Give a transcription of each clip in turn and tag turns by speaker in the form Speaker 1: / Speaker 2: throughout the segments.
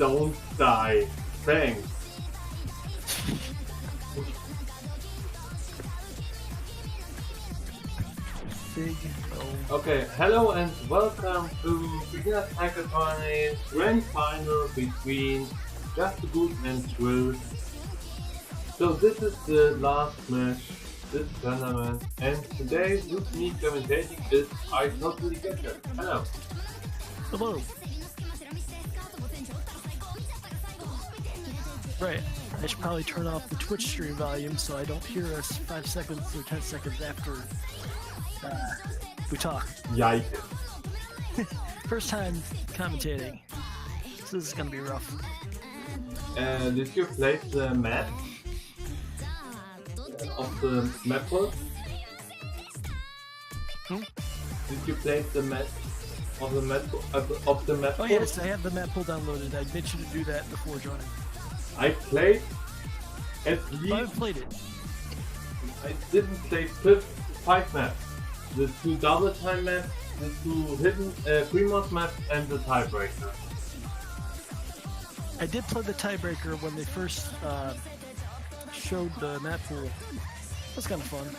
Speaker 1: don't die. Thanks.
Speaker 2: Big O.
Speaker 1: Okay, hello and welcome to Beginner Taiko Tournament Grand Final between Just Good and Thrill. So this is the last match this tournament, and today with me commentating is I totally get it. Hello.
Speaker 2: Hello. Right, I should probably turn off the Twitch stream volume so I don't hear us 5 seconds or 10 seconds after we talk.
Speaker 1: Yike.
Speaker 2: First time commentating, so this is gonna be rough.
Speaker 1: Did you play the map of the map pool?
Speaker 2: Hmm?
Speaker 1: Did you play the map of the map of the map
Speaker 2: Oh
Speaker 1: pool?
Speaker 2: yes, I have the map pool downloaded. I meant you to do that before joining.
Speaker 1: I played at least.
Speaker 2: I've played it.
Speaker 1: I didn't play 5 maps. The 2 double time maps, the 2 hidden Primos maps, and the tiebreaker.
Speaker 2: I did play the tiebreaker when they first showed the map pool. It was kind of fun.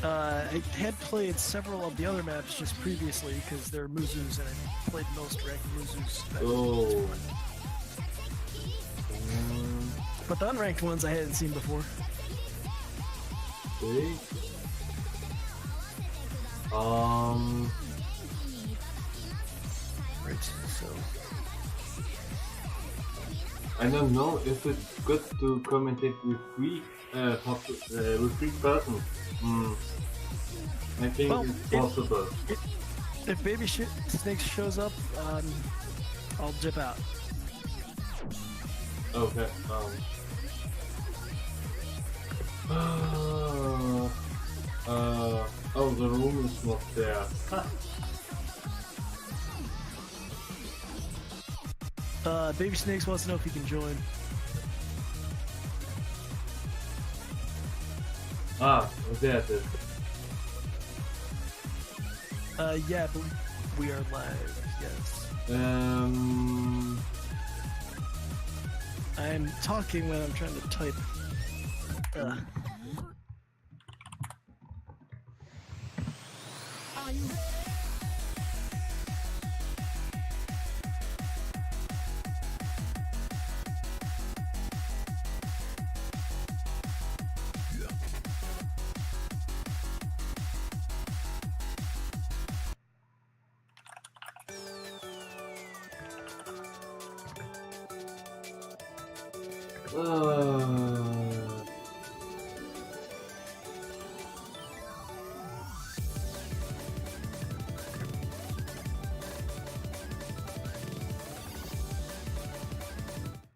Speaker 2: I had played several of the other maps just previously because they're Muzus and I played most ranked Muzus.
Speaker 1: Oh.
Speaker 2: But the unranked ones I hadn't seen before.
Speaker 1: Okay.
Speaker 2: Right, so...
Speaker 1: I don't know if it's good to commentate with 3 persons. I think
Speaker 2: Well,
Speaker 1: it's possible.
Speaker 2: If Baby Snake shows up, I'll dip out.
Speaker 1: Okay. Oh, the room is not there.
Speaker 2: Baby Snakes wants to know if he can join.
Speaker 1: There it is.
Speaker 2: Yeah, but we are live, yes. I'm talking when I'm trying to type.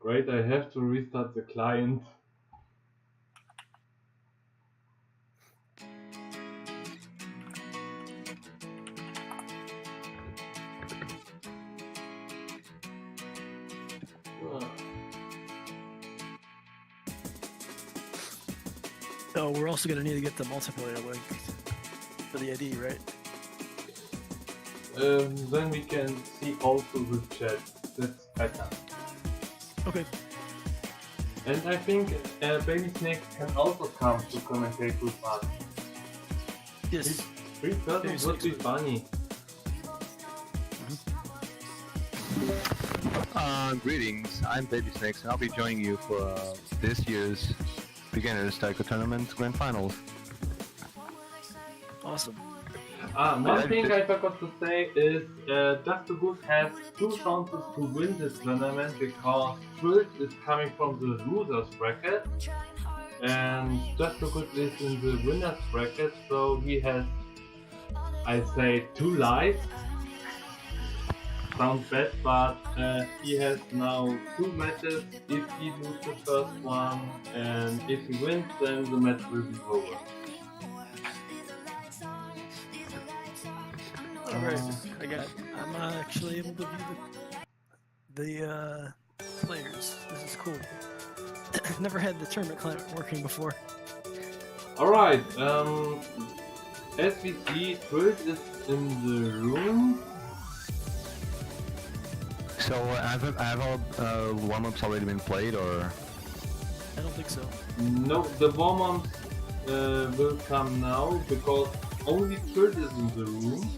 Speaker 1: Great, I have to restart the client.
Speaker 2: Oh, we're also gonna need to get the multiplayer link for the ID, right?
Speaker 1: Then we can see also the chat. That's better.
Speaker 2: Okay.
Speaker 1: And I think Baby Snake can also come to commentate with us.
Speaker 2: Yes.
Speaker 1: 3 persons would be funny.
Speaker 3: Greetings, I'm Baby Snakes and I'll be joining you for this year's Beginners Taiko Tournament Grand Finals.
Speaker 2: Awesome.
Speaker 1: One thing I forgot to say is Just So Good has 2 chances to win this tournament because Thrill is coming from the losers bracket and Just So Good is in the winners bracket, so he has, I say, 2 lives. Sounds bad, but he has now 2 matches if he loses the first one, and if he wins then the match will be over.
Speaker 2: Alright, I'm actually able to view the players. This is cool. Never had the tournament client working before.
Speaker 1: Alright, as we see, Thrill is in the room.
Speaker 3: So So have all warm-ups already been played, or?
Speaker 2: I don't think so.
Speaker 1: No, the warm-ups will come now because only Kurt is in the room.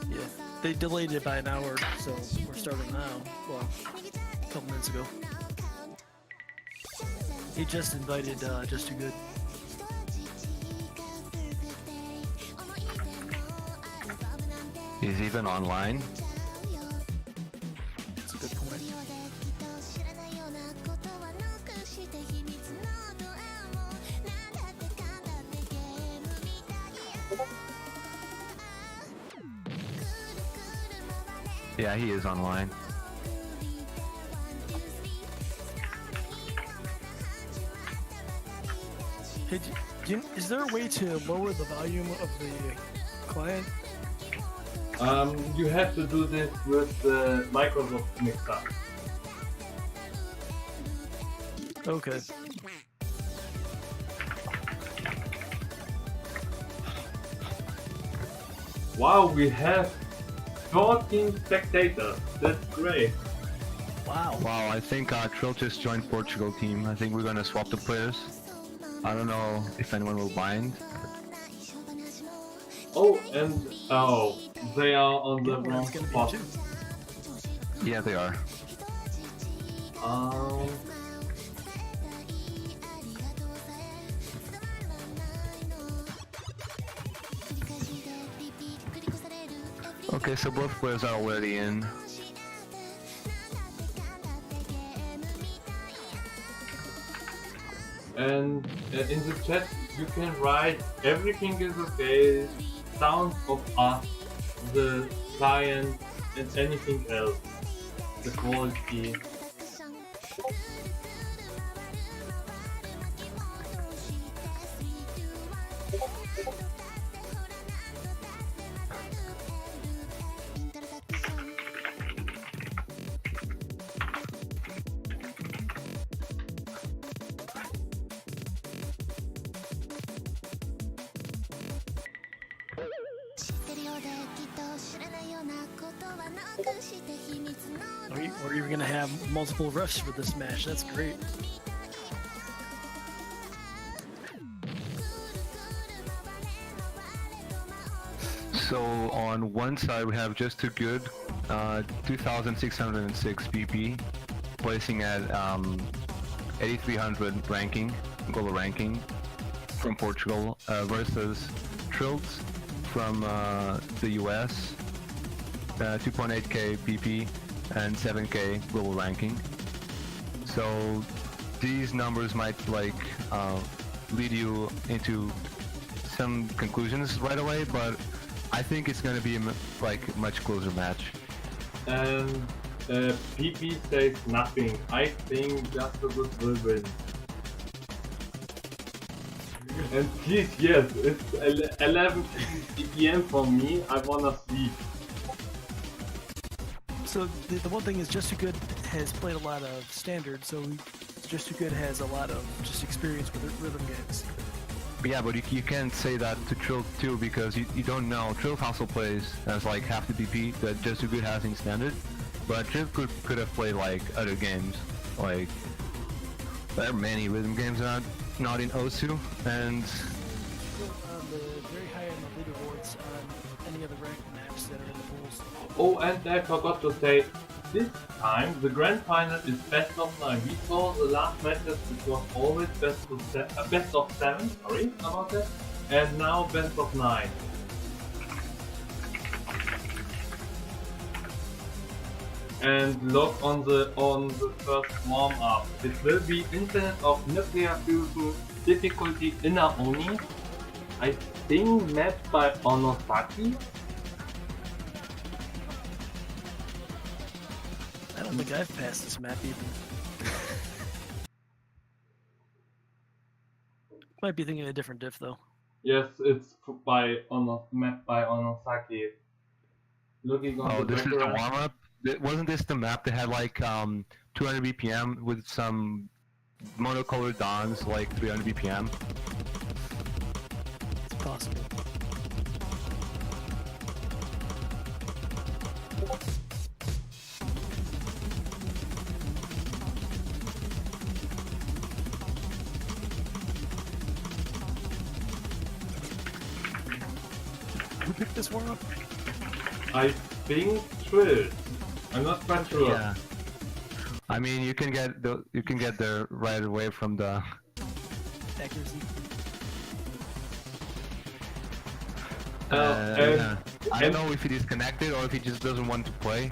Speaker 2: Yeah, they delayed it by an hour, so we're starting now. Well, a couple minutes ago. He just invited Just Too Good.
Speaker 3: He's even online.
Speaker 2: That's a good point.
Speaker 3: Yeah, he is online.
Speaker 2: Hey, is there a way to lower the volume of the client?
Speaker 1: You have to do this with the Microsoft Mixer.
Speaker 2: Okay.
Speaker 1: Wow, we have 14 spectators. That's great.
Speaker 2: Wow.
Speaker 3: Wow, I think Trill just joined Portugal team. I think we're gonna swap the players. I don't know if anyone will mind.
Speaker 1: Oh, and they are on the
Speaker 2: Yeah,
Speaker 1: wrong
Speaker 2: it's gonna be
Speaker 1: spot.
Speaker 2: two.
Speaker 3: Yeah, they are. Okay, so both players are already in.
Speaker 1: And in the chat you can write everything is okay, sound of us, the client, and anything else. The quality.
Speaker 2: Or you're gonna have multiple refs for this match. That's great.
Speaker 3: So on one side we have Just Too Good, 2,606 PP, placing at 8,300 ranking, global ranking from Portugal, versus Trills from the US, 2.8k PP and 7k global ranking. So these numbers might lead you into some conclusions right away, but I think it's gonna be a much closer match.
Speaker 1: And PP says nothing. I think Just a Good will win. And please, yes, it's 11 p.m. for me. I wanna sleep.
Speaker 2: So the one thing is Just Too Good has played a lot of standard, so Just Too Good has a lot of just experience with rhythm games.
Speaker 3: Yeah, but you can't say that to Trill too, because you don't know. Trill also plays as like half the BP that Just Too Good has in standard, but Trill could have played like other games. Like there are many rhythm games not in OSU, and
Speaker 2: The very high end of leaderboards on any of the ranked maps that are in the pools.
Speaker 1: Oh, and I forgot to say, this time the grand final is best of 9. We saw the last matches, it was always best of 7, sorry about that, and now best of 9. And look on the first warm up. It will be Incident of Nuclear Fusion difficulty inner Oni. I think mapped by Onosaki.
Speaker 2: I don't think I've passed this map even. Might be thinking of a different diff though.
Speaker 1: Yes, it's mapped by Onosaki. Looking on the
Speaker 3: this is the
Speaker 1: background.
Speaker 3: warm up. Wasn't this the map that had like 200 BPM with some monocolored dawns, like 300 BPM?
Speaker 2: It's possible. pick this warm up?
Speaker 1: I think Trill. I'm not quite sure.
Speaker 3: Yeah. I mean, you can get there right away from the.
Speaker 2: Accuracy.
Speaker 3: Yeah. I don't know if he is connected or if he just doesn't want to play.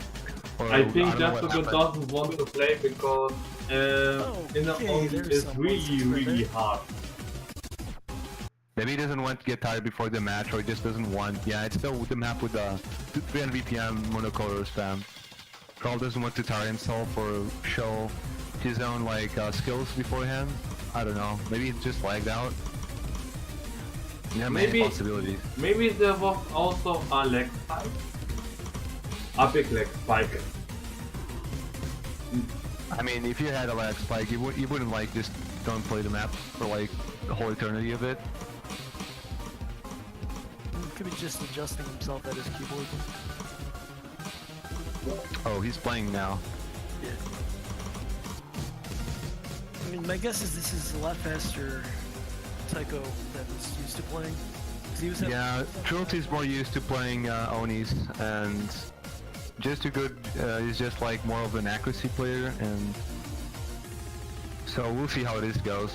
Speaker 3: Or
Speaker 1: I think
Speaker 3: don't know what
Speaker 1: Just
Speaker 3: happened.
Speaker 1: doesn't want to play because in the
Speaker 2: Okay,
Speaker 1: only
Speaker 2: there's
Speaker 1: is
Speaker 2: some
Speaker 1: really,
Speaker 2: logic right
Speaker 1: really
Speaker 2: there.
Speaker 1: hard.
Speaker 3: Maybe he doesn't want to get tired before the match, or he just doesn't want. Yeah, it's still the map with the 300 BPM monocolor spam. Carl doesn't want to tire himself or show his own like skills beforehand. I don't know. Maybe he's just lagged out. Yeah, many possibilities.
Speaker 1: Maybe there was also a leg spike. A big leg spike.
Speaker 3: I mean, if you had a lag spike, you wouldn't like just don't play the map for like the whole eternity of it.
Speaker 2: Could be just adjusting himself at his keyboard.
Speaker 3: Oh, he's playing now.
Speaker 2: Yeah. I mean, my guess is this is a lot faster Taiko that was used to playing. 'Cause he was
Speaker 3: Yeah, Truls is more used to playing Onis, and Just Too Good is just like more of an accuracy player, and so we'll see how this goes.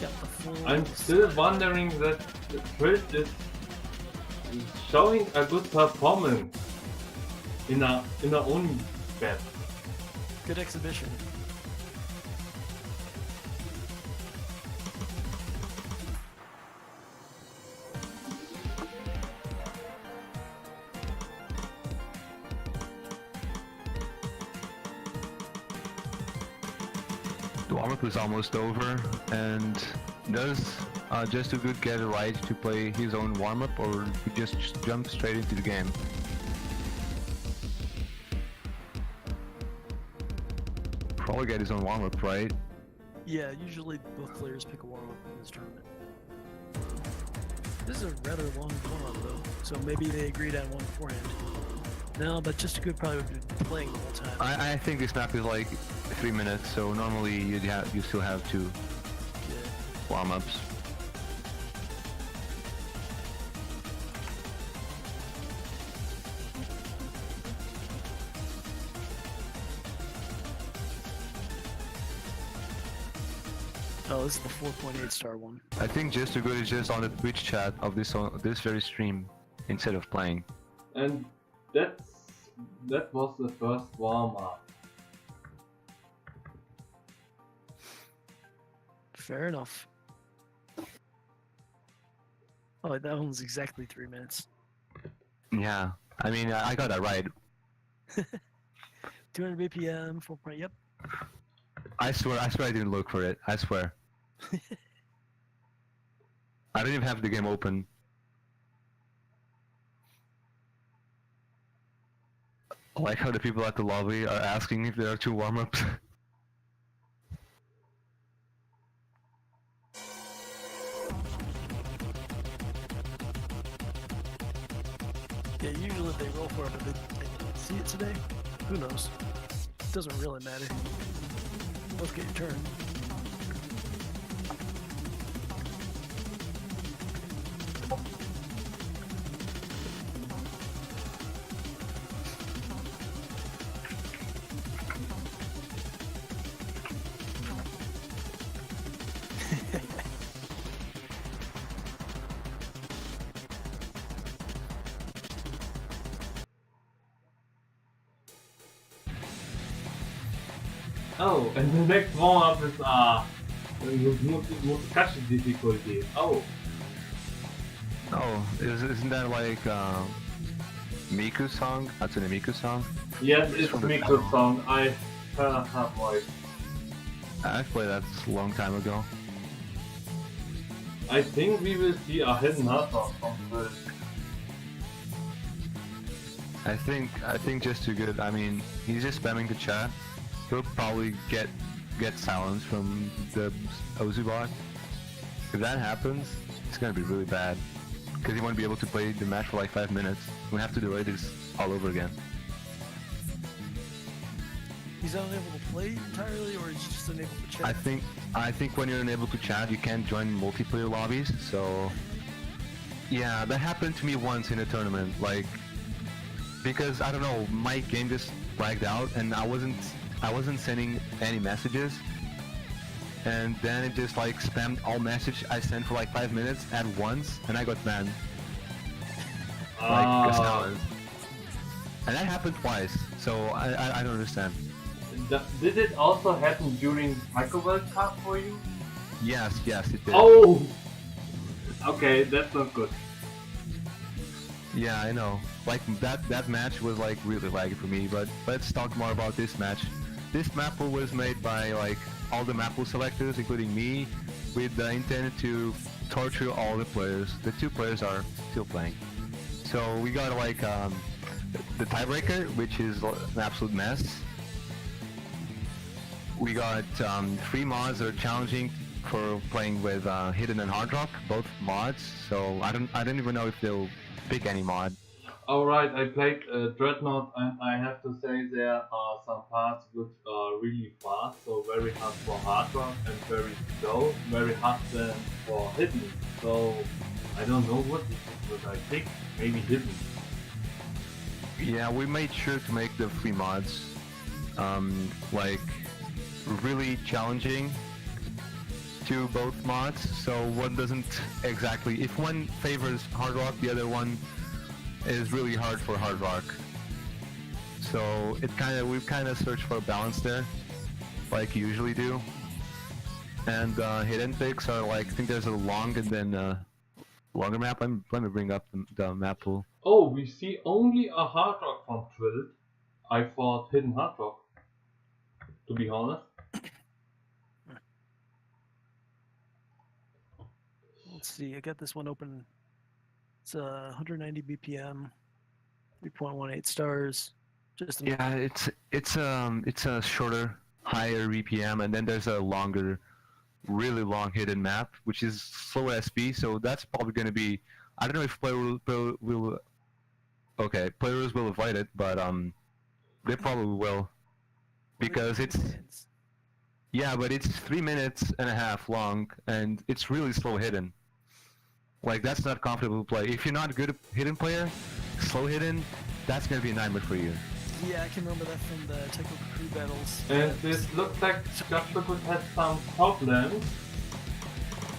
Speaker 2: got the full
Speaker 1: I'm still wondering that the Trill is showing a good performance in a own bed.
Speaker 2: good exhibition.
Speaker 3: The warm-up is almost over, and does Just Too Good get a right to play his own warm-up, or he just jump straight into the game? Probably get his own warm-up, right?
Speaker 2: Yeah, usually both players pick a warm-up in this tournament. This is a rather long warm-up though, so maybe they agreed on one beforehand. No, but Just Too Good probably would be playing the whole time.
Speaker 3: I think this map is like 3 minutes, so normally you still have 2
Speaker 2: Yeah.
Speaker 3: warm-ups.
Speaker 2: Oh, this is the 4.8 star one.
Speaker 3: I think Just Too Good is just on the Twitch chat of this very stream instead of playing.
Speaker 1: And that was the first warm-up.
Speaker 2: Fair enough. Oh, that one was exactly 3 minutes.
Speaker 3: Yeah, I mean I got that right.
Speaker 2: 200 BPM, 4. Yep.
Speaker 3: I swear I didn't look for it. I swear. I didn't even have the game open. I like how the people at the lobby are asking if there are 2 warm-ups.
Speaker 2: Yeah, usually they roll for it, but they didn't see it today. Who knows? It doesn't really matter. Both get your turn.
Speaker 1: Oh, and the next warm-up is multi difficulty. Oh.
Speaker 3: Oh, isn't that like Miku's song? That's an Miku song?
Speaker 1: Yes, it's
Speaker 3: from the
Speaker 1: Miko's
Speaker 3: title.
Speaker 1: song. I heard her voice.
Speaker 3: I played that a long time ago.
Speaker 1: I think we will see a hidden hustle from this.
Speaker 3: I think Just Too Good. I mean, he's just spamming the chat. He'll probably get silence from the Ozu bot. If that happens, it's gonna be really bad. Because he won't be able to play the match for like 5 minutes. We have to delay this all over again.
Speaker 2: He's unable to play entirely, or he's just unable to chat?
Speaker 3: I think when you're unable to chat, you can't join multiplayer lobbies. So Yeah, that happened to me once in a tournament, like, because I don't know, my game just lagged out and I wasn't sending any messages, and then it just like spammed all message I sent for like 5 minutes at once, and I got banned. Like hours. And that happened twice, so I don't understand.
Speaker 1: Did it also happen during Taiko World Cup for you?
Speaker 3: Yes, it did.
Speaker 1: Oh! Okay, that's not good.
Speaker 3: Yeah, I know. Like that match was like really laggy for me, but let's talk more about this match. This map pool was made by like all the map pool selectors, including me, with the intent to torture all the players. The 2 players are still playing. So we got like the tiebreaker, which is an absolute mess. We got 3 mods that are challenging for playing with Hidden and Hard Rock, both mods. So I don't even know if they'll pick any mod.
Speaker 1: Alright, I played Dreadnought and I have to say there are some parts which are really fast, so very hard for hard rock and very slow, very hard then for hidden. So I don't know what I pick, maybe hidden.
Speaker 3: Yeah, we made sure to make the 3 mods like really challenging to both mods, so one doesn't exactly, if one favors hard rock, the other one is really hard for hard rock. So we've kind of searched for a balance there, like you usually do. And hidden picks are like, I think there's a long and then longer map. Let me bring up the map pool.
Speaker 1: Oh, we see only a hard rock from Twill. I thought hidden hard rock, to be honest.
Speaker 2: Let's see, I got this one open. It's 190 BPM, 3.18 stars. Just
Speaker 3: Yeah, it's a shorter, higher BPM, and then there's a longer, really long hidden map, which is slower SP. So that's probably going to be, I don't know if players will avoid it, but they probably will, because it's but it's 3 minutes and a half long, and it's really slow hidden. Like, that's not comfortable to play. If you're not a good hidden player, slow hidden, that's gonna be a nightmare for you.
Speaker 2: Yeah, I can remember that from the Taiko crew battles.
Speaker 1: And this looks like Juxtafoot has some problems.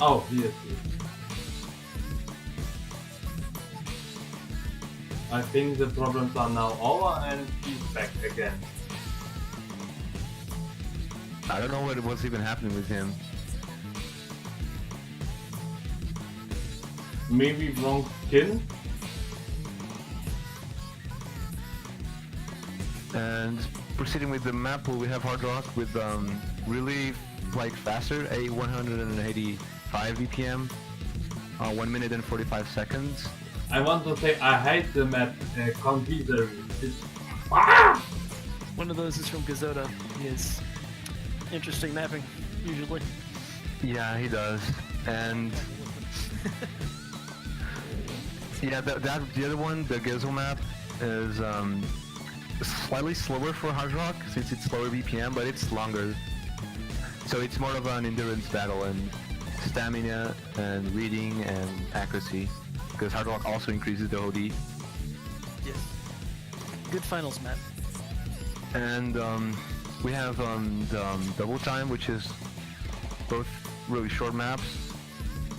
Speaker 1: Oh, here it is. I think the problems are now over and he's back again.
Speaker 3: I don't know what's even happening with him.
Speaker 1: Maybe wrong skin?
Speaker 3: And proceeding with the map pool, we have hard rock with really like faster, a 185 BPM, 1 minute and 45 seconds.
Speaker 1: I want to say I hate the map Convisory.
Speaker 2: One of those is from Gazota. He has interesting mapping, usually.
Speaker 3: Yeah, he does. And yeah, the other one, the Gizzle map, is slightly slower for hard rock since it's slower BPM, but it's longer. So it's more of an endurance battle and stamina and reading and accuracy, because hard rock also increases the OD.
Speaker 2: Yes. Good finals map.
Speaker 3: And we have the double time, which is both really short maps,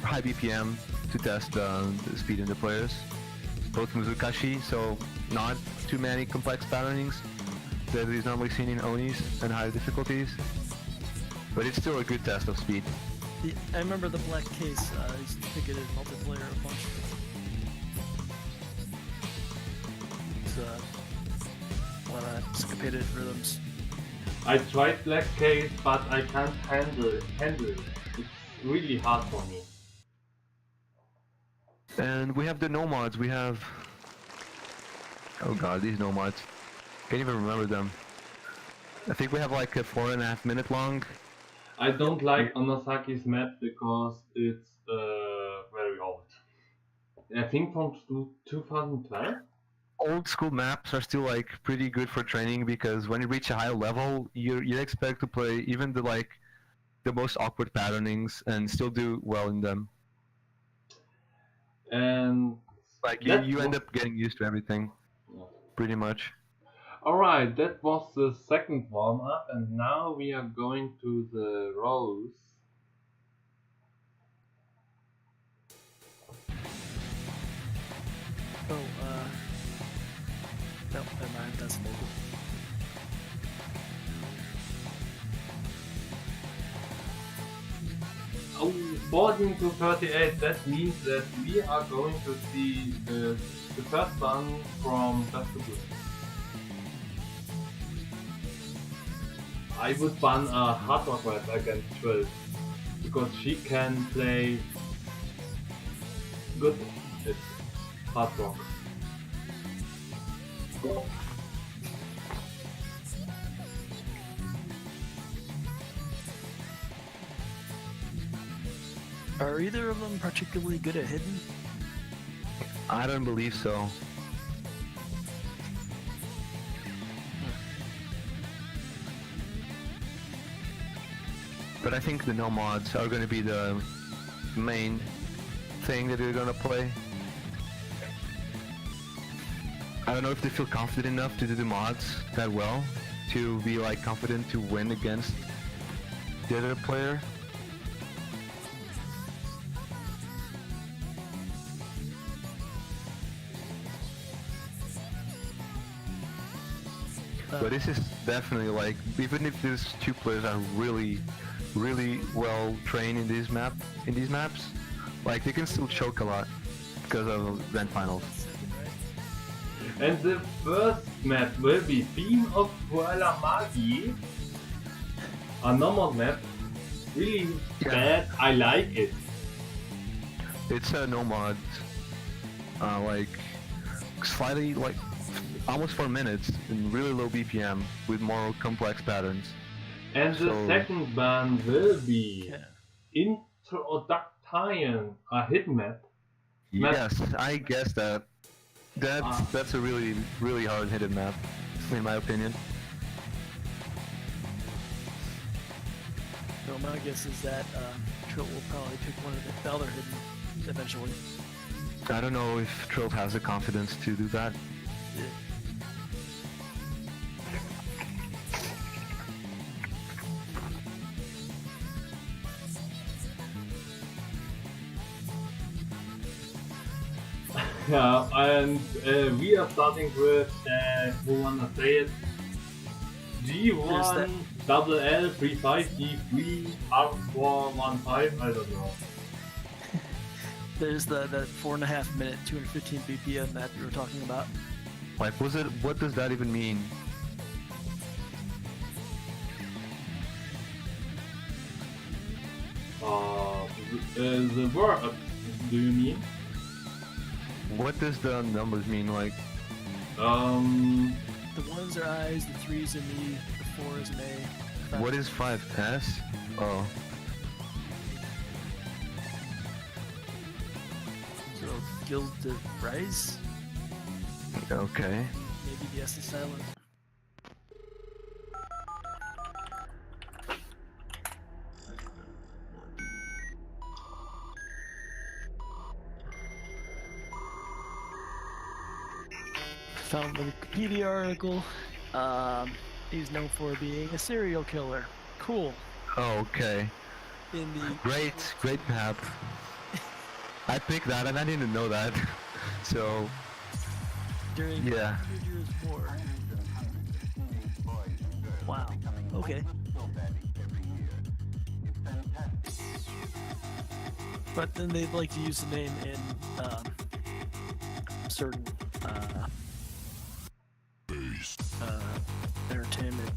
Speaker 3: high BPM to test the speed in the players. Both Mizukashi, so not too many complex patternings that is normally seen in Onis and higher difficulties, but it's still a good test of speed.
Speaker 2: I remember the black case. I used to think it in multiplayer a bunch. It's a lot of syncopated rhythms.
Speaker 1: I tried Black Case, but I can't handle it. It's really hard for me.
Speaker 3: And we have the nomads. We have, oh god, these nomads. Can't even remember them. I think we have like a 4.5 minute long.
Speaker 1: I don't like Onosaki's map because it's very old. I think from 2012?
Speaker 3: Old school maps are still like pretty good for training, because when you reach a high level, you expect to play even the most awkward patternings and still do well in them.
Speaker 1: And
Speaker 3: Like
Speaker 1: that
Speaker 3: you end
Speaker 1: was-
Speaker 3: up getting used to everything, pretty much.
Speaker 1: Alright, that was the second warm up, and now we are going to the rows.
Speaker 2: Oh, no, never mind, that's local.
Speaker 1: Oh, 14 to 38, that means that we are going to see the first one from Just to Good. I would ban a hard rock rep against Trill, because she can play good at hard rock.
Speaker 2: Are either of them particularly good at hidden?
Speaker 3: I don't believe so. But I think the no mods are going to be the main thing that they're going to play. I don't know if they feel confident enough to do the mods that well to be like confident to win against the other player. But this is definitely like, even if these two players are really well trained in these maps, like they can still choke a lot because of grand finals.
Speaker 1: And the first map will be Theme of Fuela Magi. A normal map. Really bad, I like it.
Speaker 3: It's a no mod, like slightly like almost 4 minutes in really low BPM with more complex patterns.
Speaker 1: And the second one will be Introduction, a hidden map.
Speaker 3: Yes, I guess that's a really hard hidden map, in my opinion.
Speaker 2: So my guess is that Trill will probably pick one of the other hidden eventually.
Speaker 3: I don't know if Trill has the confidence to do that.
Speaker 1: Yeah, and we are starting with, who wanna say it? G1, double L, 35, D3, R415, I don't know.
Speaker 2: There's the 4.5 minute, 215 BPM that we were talking about.
Speaker 3: Like, what does that even mean?
Speaker 1: The word, do you mean?
Speaker 3: What does the numbers mean? Like,
Speaker 2: The 1s are I's, the 3's an E, the 4 is an A.
Speaker 3: what is 5S? Oh,
Speaker 2: So Guild to Rise?
Speaker 3: okay.
Speaker 2: Maybe the S is silent. Found the Wikipedia article. He's known for being a serial killer. Cool.
Speaker 3: Oh, okay.
Speaker 2: In the
Speaker 3: Great map. I picked that and I didn't know that. So,
Speaker 2: during
Speaker 3: yeah.
Speaker 2: the 100 Years' War. Wow. Okay. But then they'd like to use the name in certain entertainment.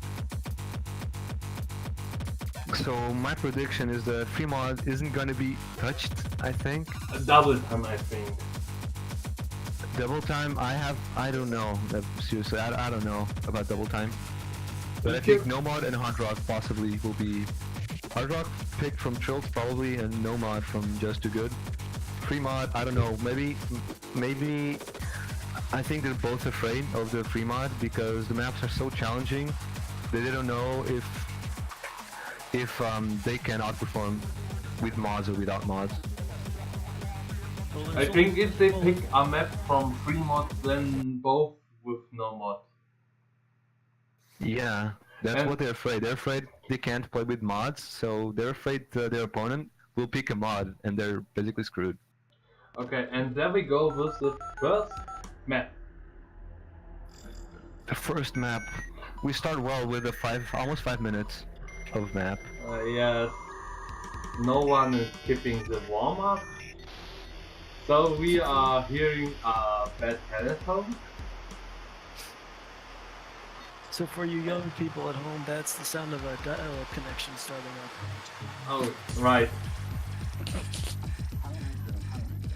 Speaker 3: So my prediction is that free mod isn't gonna be touched, I think.
Speaker 1: Double time, I think.
Speaker 3: Double time, I don't know. Seriously, I don't know about double time. But I think no mod and hard rock possibly will be hard rock picked from Trills probably, and no mod from Just Too Good. Free mod, I don't know. Maybe I think they're both afraid of the free mod because the maps are so challenging that they don't know if they can outperform with mods or without mods.
Speaker 2: Well,
Speaker 1: I
Speaker 2: there's
Speaker 1: think
Speaker 2: only-
Speaker 1: if they
Speaker 2: well,
Speaker 1: pick a map from 3 mods, then both with no mod.
Speaker 3: Yeah, that's
Speaker 1: And-
Speaker 3: what they're afraid. They're afraid they can't play with mods, so they're afraid their opponent will pick a mod, and they're basically screwed.
Speaker 1: Okay, and there we go with the first map.
Speaker 3: The first map, we start well with almost 5 minutes of map.
Speaker 1: Yes, no one is skipping the warm-up. So we are hearing a bad telephone.
Speaker 2: So for you young people at home, that's the sound of a dial-up connection starting up.
Speaker 1: Oh, right.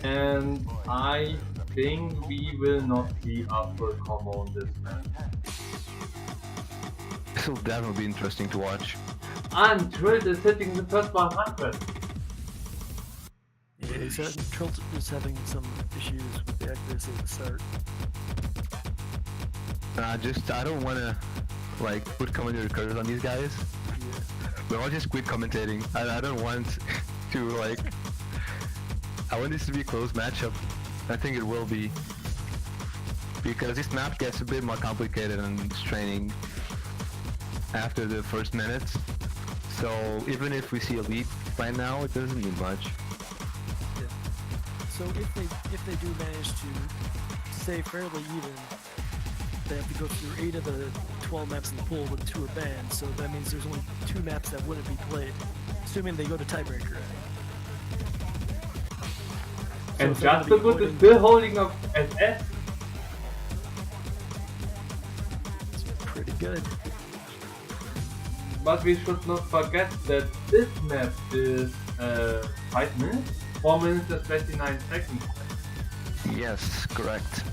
Speaker 1: And I think we will not see a full combo on this map.
Speaker 3: This will definitely be interesting to watch.
Speaker 1: And Trilt is hitting the first 100.
Speaker 2: Yeah, Trilt is having some issues with the accuracy at the start.
Speaker 3: I don't want to like put commentary curves on these guys.
Speaker 2: Yeah.
Speaker 3: But I'll just quit commentating. I don't want to like. I want this to be a close matchup. I think it will be. Because this map gets a bit more complicated and straining after the first minutes. So even if we see a lead right now, it doesn't mean much.
Speaker 2: Yeah. So if they do manage to stay fairly even, they have to go through 8 of the 12 maps in the pool with 2 are banned. So that means there's only 2 maps that wouldn't be played, assuming they go to tiebreaker.
Speaker 1: And
Speaker 2: if they're gonna
Speaker 1: Just
Speaker 2: be
Speaker 1: so Good is
Speaker 2: avoiding-
Speaker 1: still holding up SS.
Speaker 2: It's pretty good.
Speaker 1: But we should not forget that this map is 5 minutes? 4 minutes and 29 seconds.
Speaker 3: Yes, correct.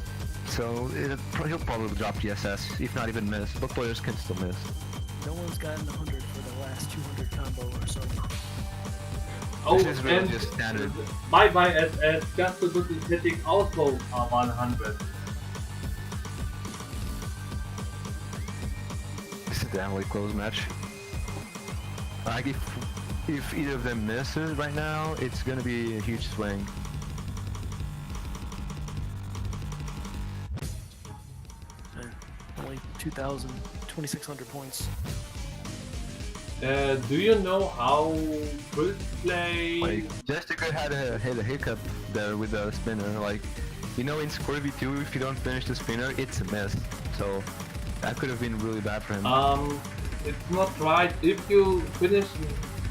Speaker 3: So he'll probably drop the SS, if not even miss. But players can still miss.
Speaker 2: No one's gotten 100 for the last 200 combo or so.
Speaker 1: Oh,
Speaker 3: This is really
Speaker 1: and
Speaker 3: just standard.
Speaker 1: bye bye SS. Just so Good is hitting also 100.
Speaker 3: This is definitely a close match. Like if either of them misses right now, it's gonna be a huge swing.
Speaker 2: Only 2,000, 2,600 points.
Speaker 1: Do you know how Trilt play?
Speaker 3: Like Jessica had a hiccup there with the spinner. Like, you know, in Square V2, if you don't finish the spinner, it's a miss. So that could have been really bad for him.
Speaker 1: It's not right. If you finish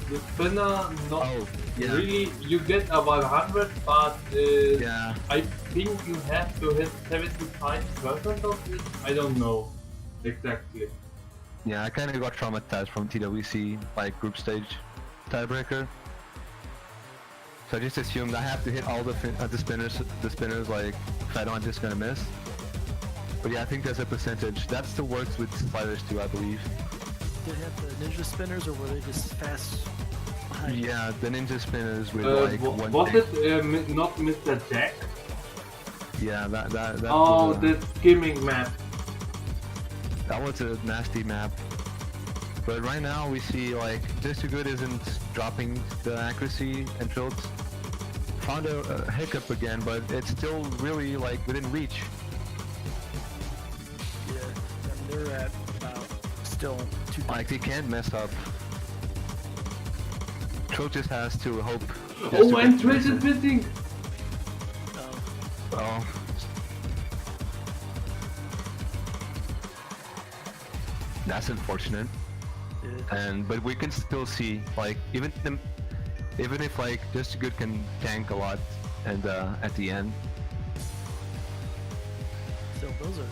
Speaker 1: the spinner, not
Speaker 3: Oh, yeah.
Speaker 1: really, you get a 100, but
Speaker 3: Yeah.
Speaker 1: I think you have to hit 75% of it. I don't know exactly.
Speaker 3: Yeah, I kind of got traumatized from TWC, like group stage tiebreaker. So I just assumed I have to hit all the spinners. Like, if I don't, I'm just gonna miss. But yeah, I think there's a percentage. That still works with sliders too, I believe.
Speaker 2: Did they have the ninja spinners or were they just fast behind?
Speaker 3: Yeah, the ninja spinners with like one.
Speaker 1: Was
Speaker 3: tick.
Speaker 1: it not Mr. Jack?
Speaker 3: Yeah, that.
Speaker 1: Oh,
Speaker 3: was,
Speaker 1: the skimming map.
Speaker 3: That was a nasty map. But right now we see like Just Too Good isn't dropping the accuracy and tilts. Found a hiccup again, but it's still really like within reach.
Speaker 2: Yeah, and they're at about still 2,000.
Speaker 3: Like they can't mess up. Trilt just has to hope.
Speaker 1: Oh, and Trilt is missing!
Speaker 3: Oh. That's unfortunate.
Speaker 2: Yeah.
Speaker 3: But we can still see like even if like Just Too Good can tank a lot and at the end.
Speaker 2: Still, those are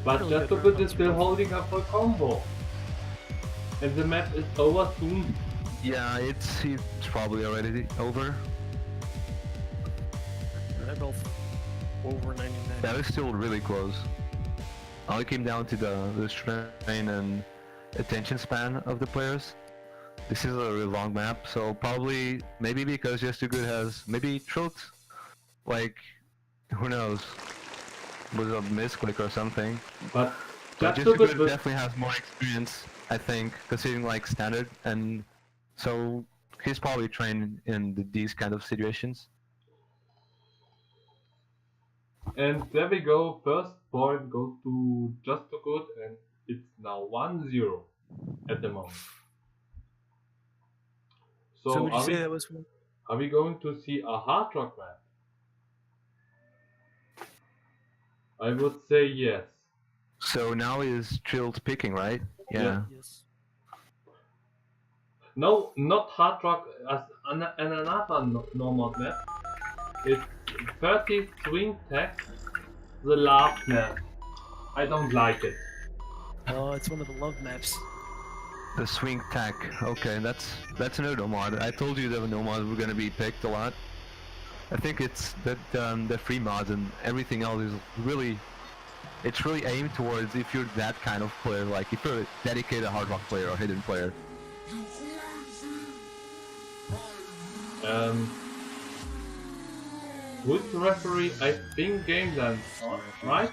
Speaker 1: But
Speaker 2: Really
Speaker 1: Just So
Speaker 2: good
Speaker 1: Good
Speaker 2: rounds
Speaker 1: is still
Speaker 2: for-
Speaker 1: holding up for combo. And the map is over soon.
Speaker 3: Yeah, it's probably already over.
Speaker 2: they're both over 99.
Speaker 3: That is still really close. All it came down to the strain and attention span of the players. This is a really long map, so probably maybe because Just Too Good has maybe Trilt, like who knows, was a misclick or something.
Speaker 1: But
Speaker 3: But
Speaker 1: Just
Speaker 3: Just
Speaker 1: So
Speaker 3: Too
Speaker 1: Good
Speaker 3: Good
Speaker 1: will-
Speaker 3: definitely has more experience, I think, considering like standard, and so he's probably trained in these kind of situations.
Speaker 1: And there we go, first point goes to Just So Good, and it's now 1-0 at the moment.
Speaker 2: So would you say that was one?
Speaker 1: Are we going to see a hard rock map? I would say yes.
Speaker 3: So now is Chilled picking, right? Yeah.
Speaker 2: Yes.
Speaker 1: No, not hard rock as another normal map. It's 30 swing tags, the last map. I don't like it.
Speaker 2: Oh, it's one of the love maps.
Speaker 3: The swing tack. Okay, that's another nomad. I told you that the nomads were gonna be picked a lot. I think it's that the free mods and everything else is really, it's really aimed towards if you're that kind of player, like if you're a dedicated hard rock player or hidden player.
Speaker 1: Who's the referee? I think Game Land, right?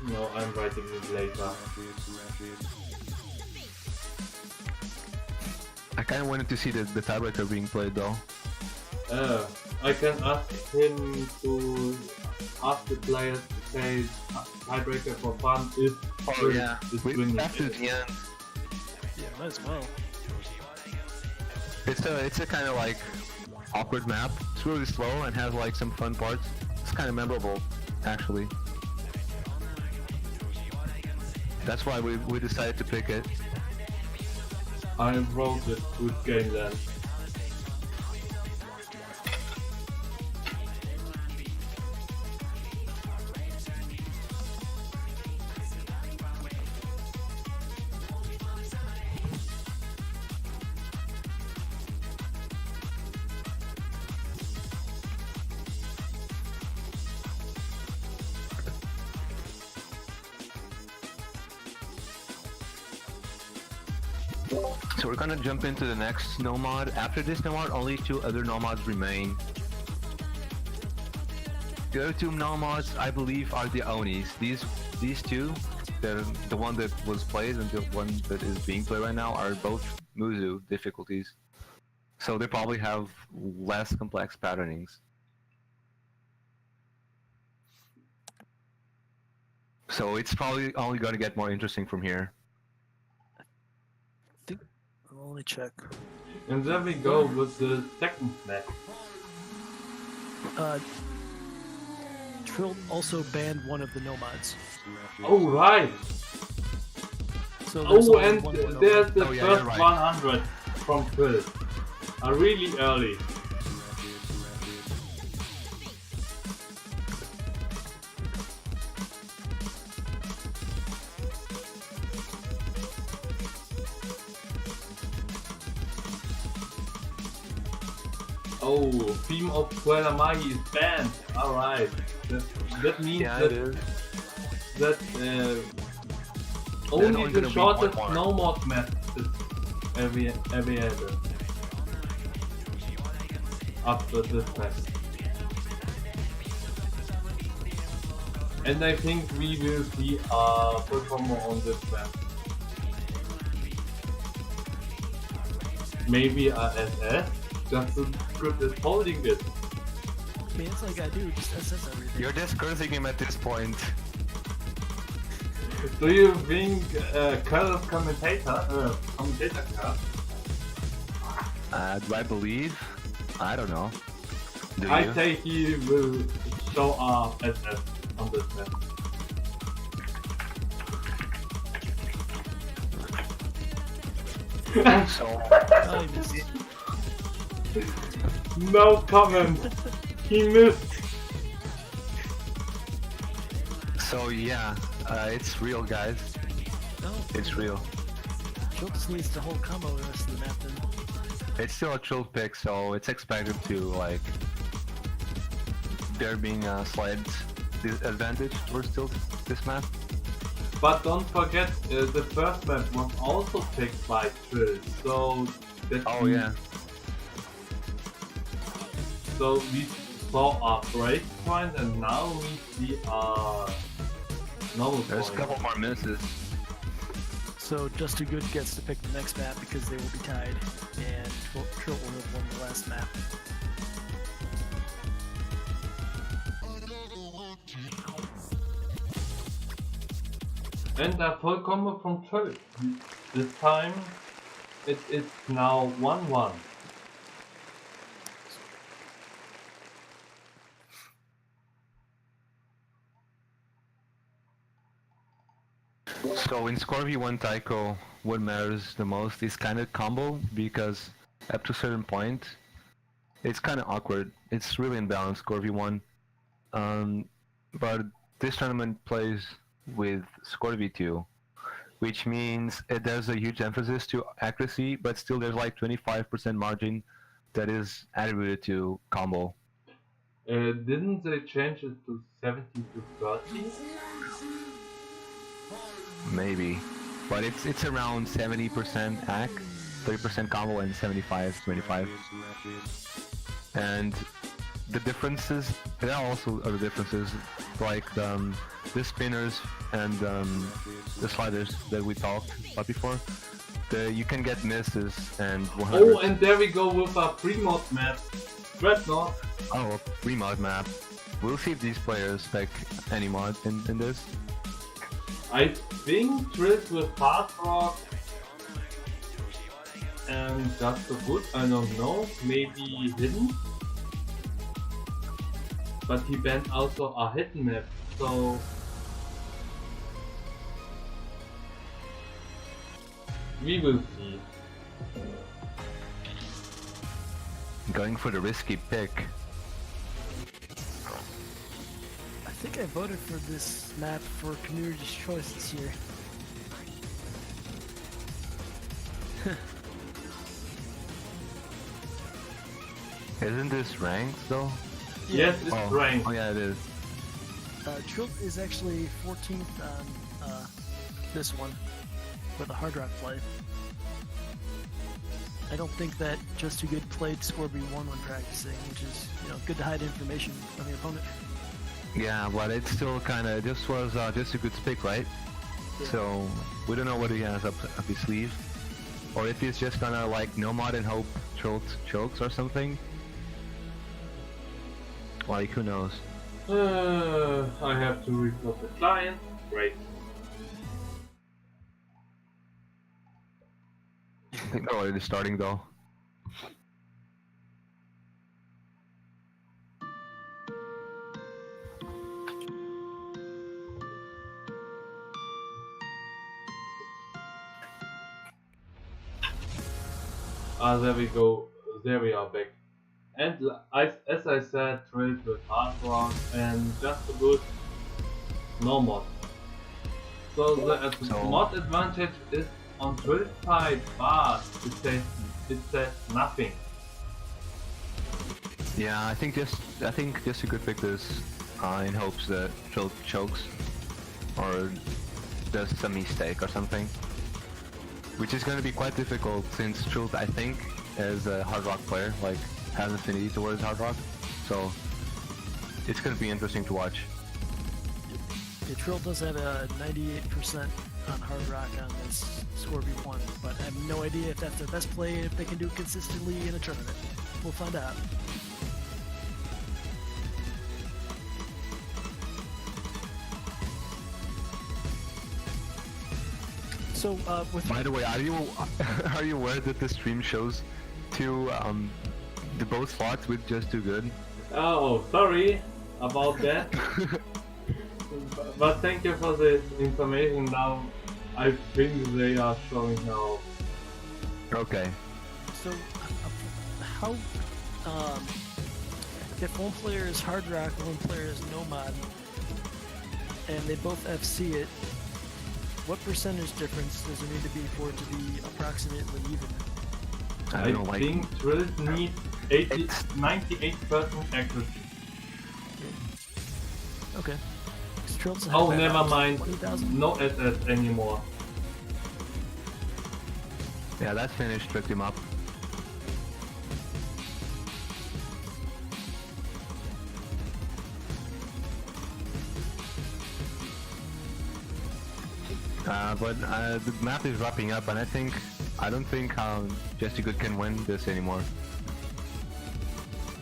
Speaker 1: No, I'm writing it later.
Speaker 3: I kind of wanted to see the tiebreaker being played though.
Speaker 1: I can ask him to ask the players to say tiebreaker for fun if
Speaker 3: after the end.
Speaker 2: Yeah, might as well.
Speaker 3: It's a kind of like awkward map. It's really slow and has like some fun parts. It's kind of memorable, actually. That's why we decided to pick it.
Speaker 1: I wrote it with Game Land.
Speaker 3: So we're gonna jump into the next nomad. After this nomad, only 2 other nomads remain. The other 2 nomads, I believe, are the Onis. These two, the one that was played and the one that is being played right now, are both Muzu difficulties. So they probably have less complex patternings. So it's probably only gonna get more interesting from here.
Speaker 2: I'll only check.
Speaker 1: And there we go with the second map.
Speaker 2: Trill also banned one of the nomads.
Speaker 1: Oh right!
Speaker 2: So there's
Speaker 1: Oh,
Speaker 2: only
Speaker 1: and
Speaker 2: one more
Speaker 1: there's
Speaker 2: nomad.
Speaker 1: the
Speaker 3: yeah,
Speaker 1: first
Speaker 3: you're right.
Speaker 1: 100 from Phil. Really early. Oh, theme of Kuelamagi is banned. Alright. That means
Speaker 3: Yeah, it is.
Speaker 1: that
Speaker 3: only
Speaker 1: only the
Speaker 3: gonna be
Speaker 1: shortest
Speaker 3: one more.
Speaker 1: nomad map is available after this map. And I think we will see a performer on this map. Maybe a SS? Just so good as holding it.
Speaker 2: I mean, it's like I do, just SS everything.
Speaker 3: You're just cursing him at this point.
Speaker 1: Do you think color commentator card?
Speaker 3: Do I believe? I don't know. Do
Speaker 1: I
Speaker 3: you?
Speaker 1: say he will show up SS on this map.
Speaker 3: So,
Speaker 2: Oh, he missed.
Speaker 1: No comment. He missed.
Speaker 3: so yeah, it's real, guys.
Speaker 2: No,
Speaker 3: It's real.
Speaker 2: Trill just needs to hold combo the rest of the map then.
Speaker 3: It's still a chill pick, so it's expected to, like, there being a slight disadvantage towards still this map.
Speaker 1: But don't forget, the first map was also picked by Trill, so that
Speaker 3: Oh yeah.
Speaker 1: So we saw a break point, and now we see a normal
Speaker 3: There's a
Speaker 1: point.
Speaker 3: couple more misses.
Speaker 2: So Just Too Good gets to pick the next map because they will be tied, and Trill will have won the last map.
Speaker 1: And a full combo from Trill. This time it is now 1-1.
Speaker 3: So in Score V1 Taiko, what matters the most is kind of combo, because up to a certain point, it's kind of awkward. It's really imbalanced Score V1. But this tournament plays with Score V2, which means there's a huge emphasis to accuracy, but still there's like 25% margin that is attributed to combo.
Speaker 1: Didn't they change it to 70 to 30?
Speaker 3: Maybe, but it's around 70% AC, 30% combo, and 75-25. And the differences, there are also other differences, like the spinners and the sliders that we talked about before. You can get misses and 100.
Speaker 1: Oh, and there we go with a pre-mod map. Dreadnought.
Speaker 3: Oh, a pre-mod map. We'll see if these players spec any mod in this.
Speaker 1: I think Triss with Hard Rock and Just So Good, I don't know, maybe Hidden. But he banned also a hidden map, so we will see.
Speaker 3: Going for the risky pick.
Speaker 2: I think I voted for this map for Community's Choice this year.
Speaker 3: Isn't this ranked though?
Speaker 1: Yes, it's ranked.
Speaker 3: Oh yeah, it is.
Speaker 2: Trilt is actually 14th on this one with a Hard Rock play. I don't think that Just Too Good played Score V1 when practicing, which is, good to hide information from your opponent.
Speaker 3: Yeah, but it's still kind of, this was just a good pick, right? Yeah. So we don't know what he has up his sleeve, or if he's just gonna like no mod and hope Trilt chokes or something. Like, who knows?
Speaker 1: I have to report the client. Great.
Speaker 3: I think they're already starting though.
Speaker 1: There we go. There we are back. And as I said, Trill with Hard Rock and Just So Good, no mod. So the mod advantage is on Trill's side, but it says nothing.
Speaker 3: Yeah, I think just a good pick this in hopes that Trill chokes or does some mistake or something, which is going to be quite difficult since Trill, I think, as a Hard Rock player, like, has affinity towards Hard Rock, so it's going to be interesting to watch.
Speaker 2: Yeah, Trill does have a 98% on Hard Rock on this Score V1, but I have no idea if that's their best play, if they can do it consistently in a tournament. We'll find out. So,
Speaker 3: by the way, are you aware that the stream shows the both slots with Just Too Good?
Speaker 1: Oh, sorry about that. But thank you for the information. Now I think they are showing now.
Speaker 3: Okay.
Speaker 2: So, how if one player is Hard Rock and one player is Nomad, and they both FC it, what percentage difference does there need to be for it to be approximately even?
Speaker 1: I think Trill needs 98% accuracy.
Speaker 2: Okay.
Speaker 1: Oh, never mind. No SS anymore.
Speaker 3: Yeah, that finish tricked him up. But the map is wrapping up, and I don't think Jesse Good can win this anymore.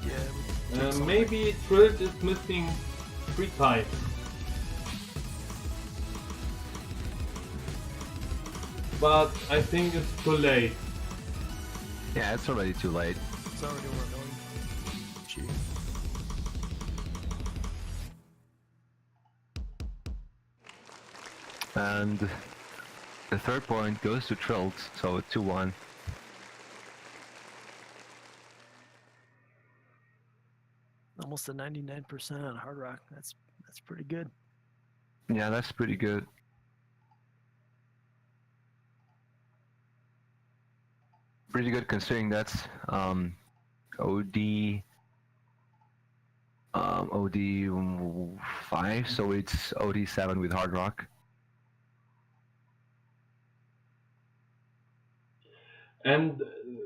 Speaker 2: Yeah.
Speaker 1: Maybe Trilt is missing 3 types. But I think it's too late.
Speaker 3: Yeah, it's already too late.
Speaker 2: It's already over a million. Gee.
Speaker 3: And the third point goes to Trilt, so 2-1.
Speaker 2: Almost a 99% on Hard Rock. That's pretty good.
Speaker 3: Yeah, that's pretty good. Pretty good considering that's OD OD 5, so it's OD 7 with Hard Rock.
Speaker 1: And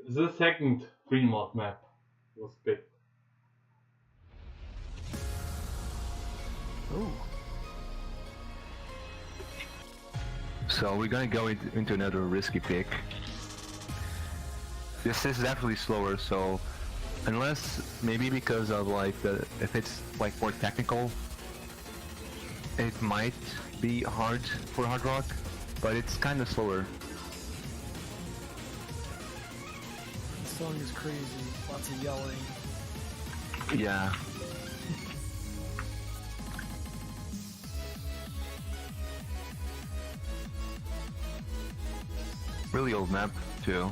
Speaker 1: the second free mod map was picked.
Speaker 2: Ooh.
Speaker 3: So we're gonna go into another risky pick. This is definitely slower, so unless maybe because of like if it's like more technical, it might be hard for Hard Rock, but it's kind of slower.
Speaker 2: The song is crazy. Lots of yelling.
Speaker 3: Yeah. Really old map too.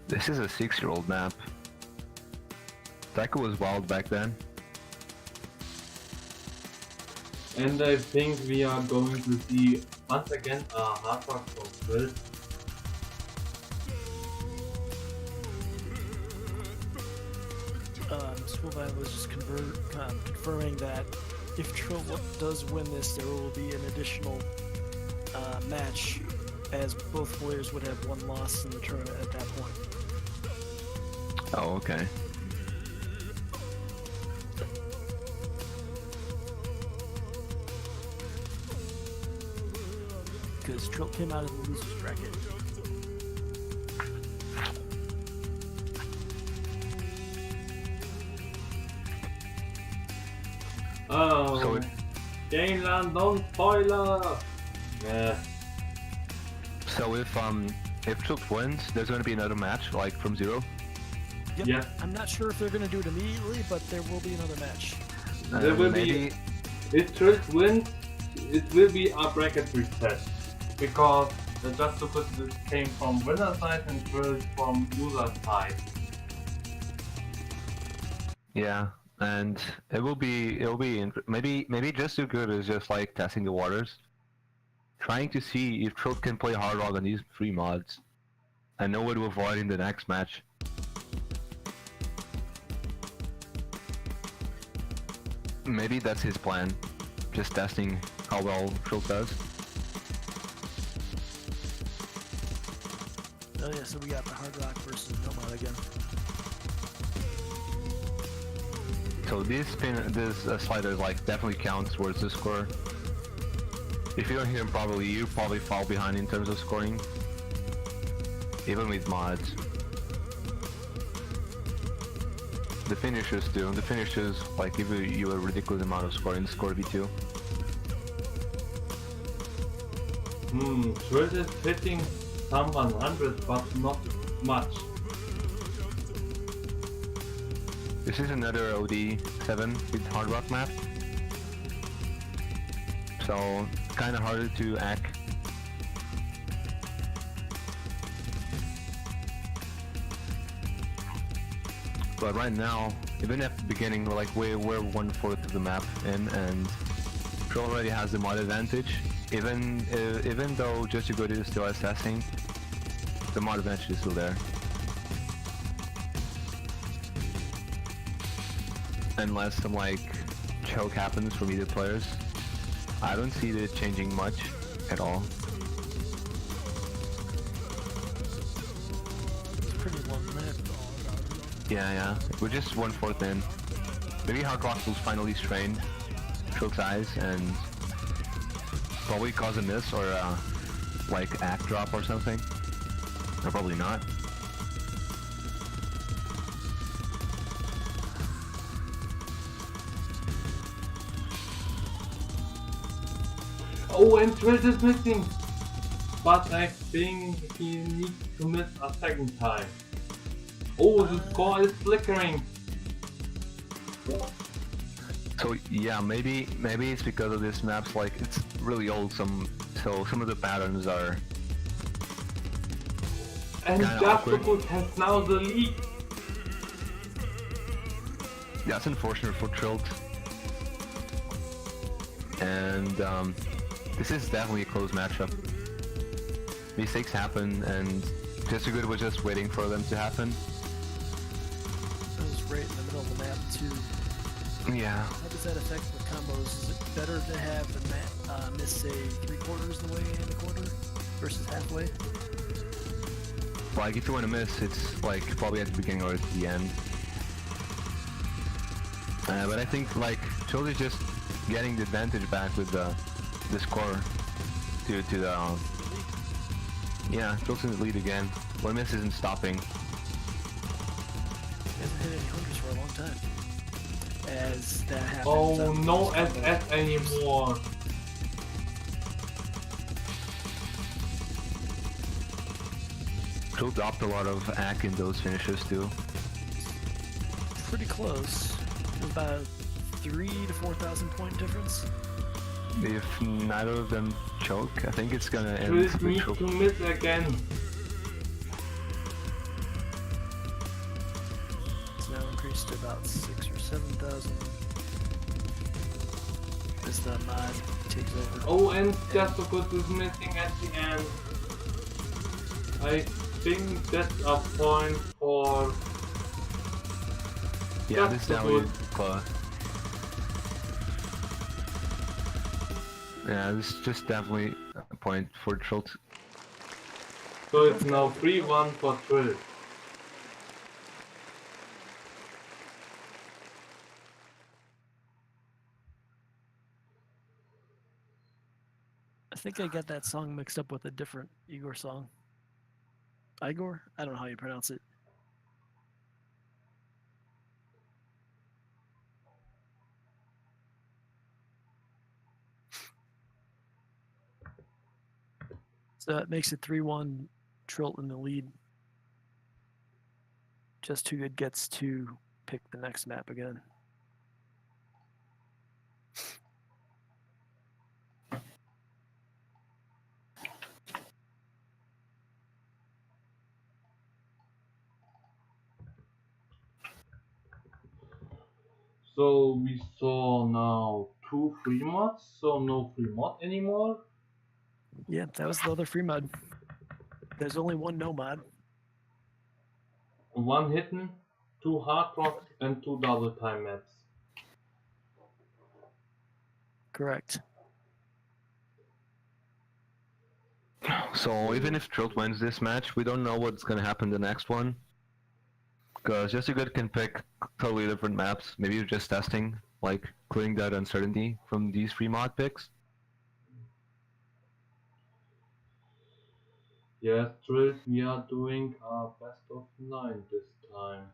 Speaker 3: This is a 6-year-old map. Taiko was wild back then.
Speaker 1: And I think we are going to see once again a Hard Rock from Trilt.
Speaker 2: Spoolman was just confirming that if Trill does win this, there will be an additional match, as both players would have one loss in the tournament at that point.
Speaker 3: Oh, okay.
Speaker 2: Because Trill came out of the losers bracket.
Speaker 1: Oh,
Speaker 3: So
Speaker 1: Gainland, don't spoiler! Yeah.
Speaker 3: So if Trilt wins, there's gonna be another match, like from 0.
Speaker 2: Yep.
Speaker 1: Yeah.
Speaker 2: I'm not sure if they're going to do it immediately, but there will be another match.
Speaker 1: There will
Speaker 3: maybe...
Speaker 1: be, if Trilt wins, it will be a bracket reset. Because just because it came from winner side and Trilt from loser side.
Speaker 3: Yeah, and it'll be maybe just as good as just like testing the waters, trying to see if Trilt can play Hard Rock on these 3 mods, and know what to avoid in the next match. Maybe that's his plan, just testing how well Trilt does.
Speaker 2: Oh yeah, so we got the Hard Rock versus Nomad again.
Speaker 3: So this slider like definitely counts towards the score. If you don't hit him properly, you probably fall behind in terms of scoring, even with mods. The finishers do. The finishers like give you a ridiculous amount of score in score V2.
Speaker 1: Trilt is hitting some 100, but not much.
Speaker 3: This is another OD7 with Hard Rock map, so kind of harder to act. But right now, even at the beginning, like we're 1/4 of the map in, and Trill already has the mod advantage. Even though Just Too Good is still assessing, the mod advantage is still there. Unless some like choke happens from either players, I don't see this changing much at all.
Speaker 2: one lap.
Speaker 3: Yeah. We're just 1/4 in. Maybe Hardrock will finally strain Trilt's eyes and probably cause a miss or like act drop or something. Or probably not.
Speaker 1: Oh, and Trilt is missing! But I think he needs to miss a second time. Oh, the score is flickering!
Speaker 3: So yeah, maybe it's because of this map's like it's really old. So some of the patterns are.
Speaker 1: And Jaspocus has now the lead!
Speaker 3: That's unfortunate for Trilt. And this is definitely a close matchup. Mistakes happen, and Just Good was just waiting for them to happen.
Speaker 2: That was right in the middle of the map too.
Speaker 3: Yeah.
Speaker 2: How does that affect the combos? Is it better to have the map miss, say, 3/4 the way in the quarter versus halfway?
Speaker 3: Like if you want to miss, it's like probably at the beginning or at the end. But I think like Trilt is just getting the advantage back with the score to the yeah, Trilt's in the lead again. One miss isn't stopping.
Speaker 2: He hasn't hit any hundreds for a long time. As that happens.
Speaker 1: Oh, no SS anymore!
Speaker 3: Trilt dropped a lot of AC in those finishes too.
Speaker 2: Pretty close. About 3,000 to 4,000 point difference.
Speaker 3: If neither of them choke, I think it's gonna end
Speaker 1: Trilt
Speaker 3: with
Speaker 1: needs
Speaker 3: Trilt.
Speaker 1: to miss again!
Speaker 2: It's now increased to about 6,000 or 7,000. As the mod takes over.
Speaker 1: Oh, and Jaspocus is missing at the end. I think that's a point for...
Speaker 3: Yeah, this is definitely close. Yeah, this is just definitely a point for Trilt.
Speaker 1: So it's now 3-1 for Trilt.
Speaker 2: I think I got that song mixed up with a different Igor song. Igor? I don't know how you pronounce it. So that makes it 3-1, Trilt in the lead. Just Too Good gets to pick the next map again.
Speaker 1: So we saw now 2 free mods, so no free mod anymore.
Speaker 2: Yeah, that was the other free mod. There's only one no mod.
Speaker 1: 1 hidden, 2 hard rocks, and 2 double time maps.
Speaker 2: Correct.
Speaker 3: So even if Trilt wins this match, we don't know what's gonna happen the next one. Because Just Good can pick totally different maps. Maybe you're just testing, like clearing that uncertainty from these free mod picks.
Speaker 1: Yes, Trilt, we are doing our best of 9 this time.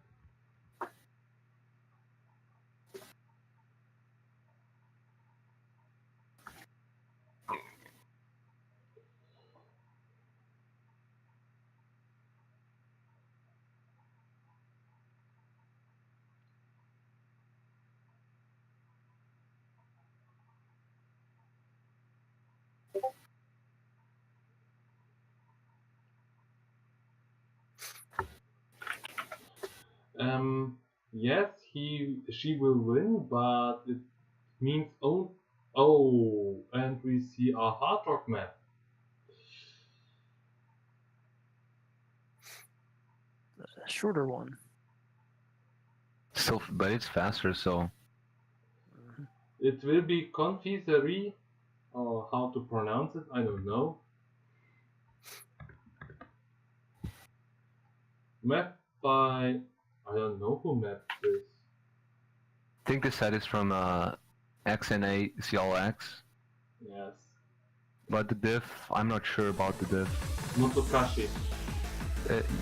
Speaker 1: Yes, she will win, but it means and we see a hard rock map.
Speaker 2: A shorter one.
Speaker 3: So, but it's faster, so
Speaker 1: It will be Confiserie, or how to pronounce it, I don't know. Map by... I don't know who mapped this.
Speaker 3: I think the set is from XNA CLX,
Speaker 1: Yes.
Speaker 3: but the diff, I'm not sure about the diff.
Speaker 1: Motokashi.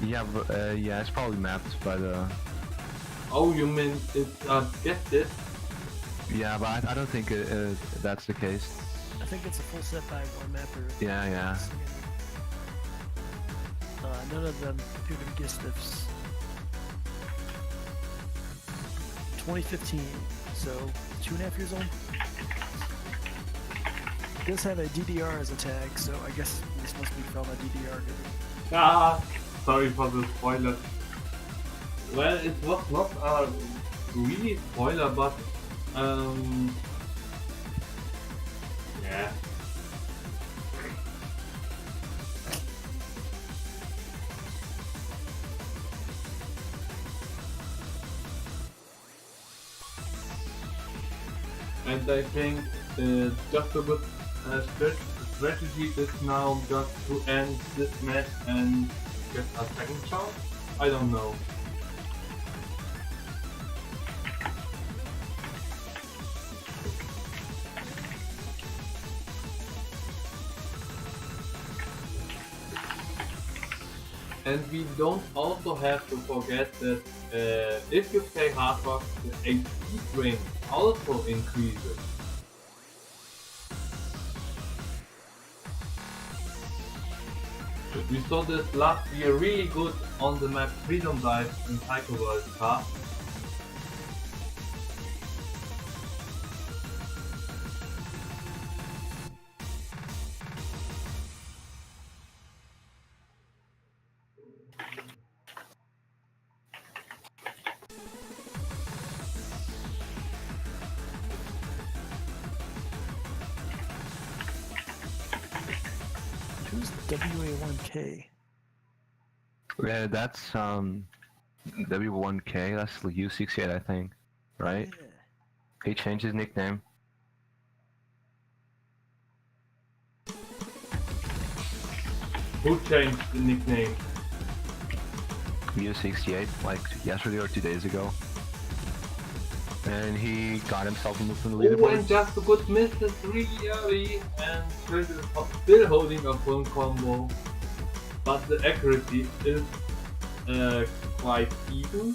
Speaker 3: Yeah, it's probably mapped by the...
Speaker 1: Oh, you mean it's get this?
Speaker 3: Yeah, but I don't think that's the case.
Speaker 2: I think it's a full set by one mapper.
Speaker 3: Yeah.
Speaker 2: None of them appear to be guest diffs. 2015, so 2.5 years old. It does have a DDR as a tag, so I guess this must be from a DDR game.
Speaker 1: Ah, sorry for the spoiler. Well, it was not a really spoiler, but yeah. And I think just a good strategy is now just to end this match and get a second chance. I don't know. And we don't also have to forget that if you play hard rock, the HP drain also increases. We saw this last year really good on the map Freedom Dive in Taiko World Cup.
Speaker 2: Who's WA1K?
Speaker 3: Yeah, that's W1K, that's U68 I think, right?
Speaker 2: Yeah.
Speaker 3: He changed his nickname.
Speaker 1: Who changed the nickname?
Speaker 3: U68, like yesterday or 2 days ago. And he got himself moved from the
Speaker 1: Oh,
Speaker 3: leaderboard.
Speaker 1: and just a good misses really early, and Chris is still holding a full combo, but the accuracy is quite even.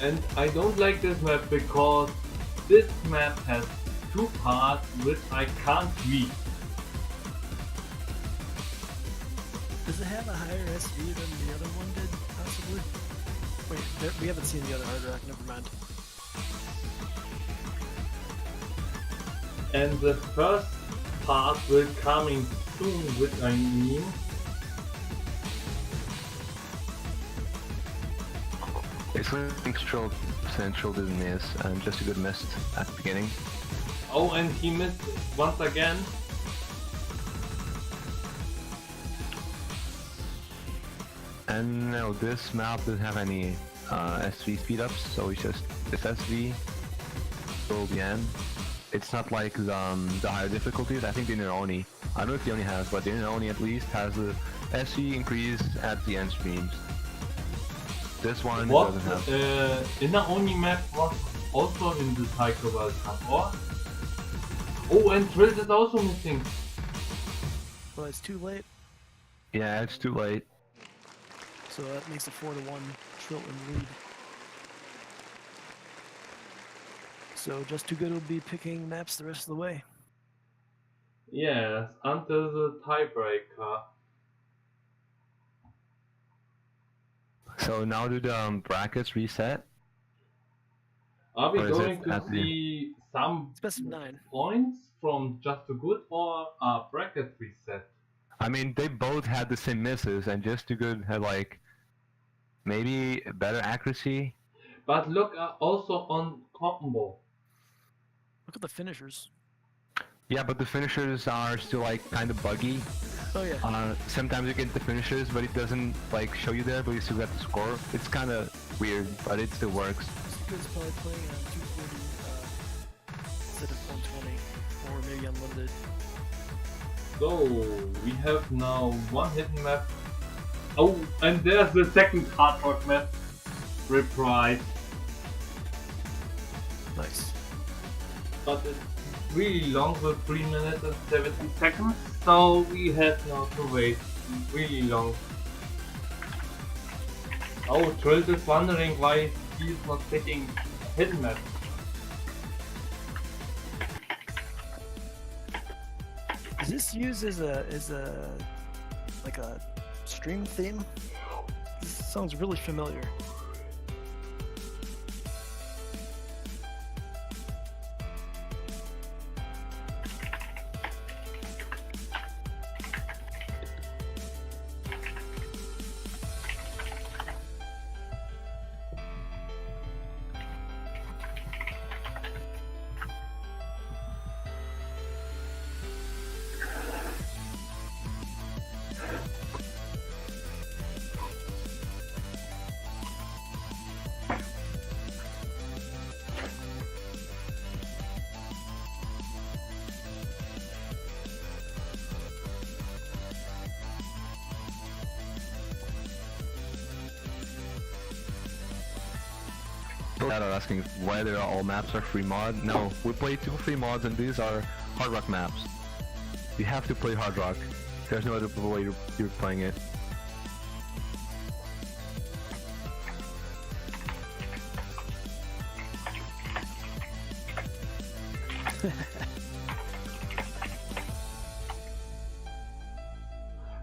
Speaker 1: And I don't like this map because this map has two parts which I can't read.
Speaker 2: Does it have a higher SV than the other one did, possibly? Wait, we haven't seen the other hard rock, never mind.
Speaker 1: And the first part will coming soon, which I mean.
Speaker 3: It's like Central didn't miss, and just a good miss at the beginning.
Speaker 1: Oh, and he missed once again.
Speaker 3: And no, this map doesn't have any SV speed ups, so it's just this SV till the end. It's not like the higher difficulties. I think the Neroni, I don't know if the Oni has, but the Neroni at least has the SV increase at the end streams. This one
Speaker 1: What
Speaker 3: doesn't have.
Speaker 1: Inner Oni map was also in the Taiko World Cup, or? Oh, and Trill is also missing.
Speaker 2: Well, it's too late,
Speaker 3: Yeah, it's too late.
Speaker 2: so that makes it 4-1 Trill in lead. So Just Too Good will be picking maps the rest of the way.
Speaker 1: Yes, until the tiebreaker.
Speaker 3: So now do the brackets reset?
Speaker 1: Are we
Speaker 3: Or is
Speaker 1: going
Speaker 3: it
Speaker 1: to
Speaker 3: at the-
Speaker 1: see some
Speaker 2: It's best of 9.
Speaker 1: points from Just Too Good or a bracket reset?
Speaker 3: I mean, they both had the same misses, and Just Too Good had like maybe better accuracy.
Speaker 1: But look also on combo.
Speaker 2: Look at the finishers.
Speaker 3: Yeah, but the finishers are still like kind of buggy.
Speaker 2: Oh yeah.
Speaker 3: Sometimes you get the finishers, but it doesn't like show you there, but you still get the score. It's kind of weird, but it still works.
Speaker 2: It's probably playing on 240 instead of 120, or maybe unlimited.
Speaker 1: So we have now one hidden map. Oh, and there's the second hard rock map reprise.
Speaker 2: Nice.
Speaker 1: But it's really long with 3 minutes and 70 seconds, so we have now to wait really long. Oh, Trilt is wondering why he is not picking hidden map.
Speaker 2: Is this used as a like a stream theme? This sounds really familiar.
Speaker 3: People are asking why all maps are free mod. No, we play 2 free mods and these are hard rock maps. You have to play hard rock. There's no other way you're playing it.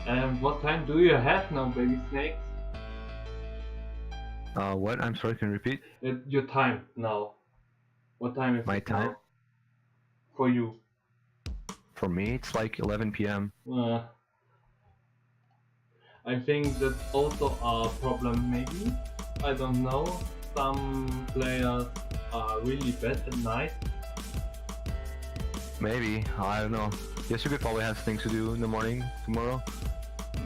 Speaker 1: And what time do you have now, baby snakes?
Speaker 3: What? I'm sorry, can you repeat?
Speaker 1: Your time now. What time is
Speaker 3: My
Speaker 1: it
Speaker 3: time?
Speaker 1: now? For you.
Speaker 3: For me, it's like 11 p.m.
Speaker 1: I think that's also a problem maybe. I don't know. Some players are really bad at night.
Speaker 3: Maybe, I don't know. Yesterday probably has things to do in the morning tomorrow.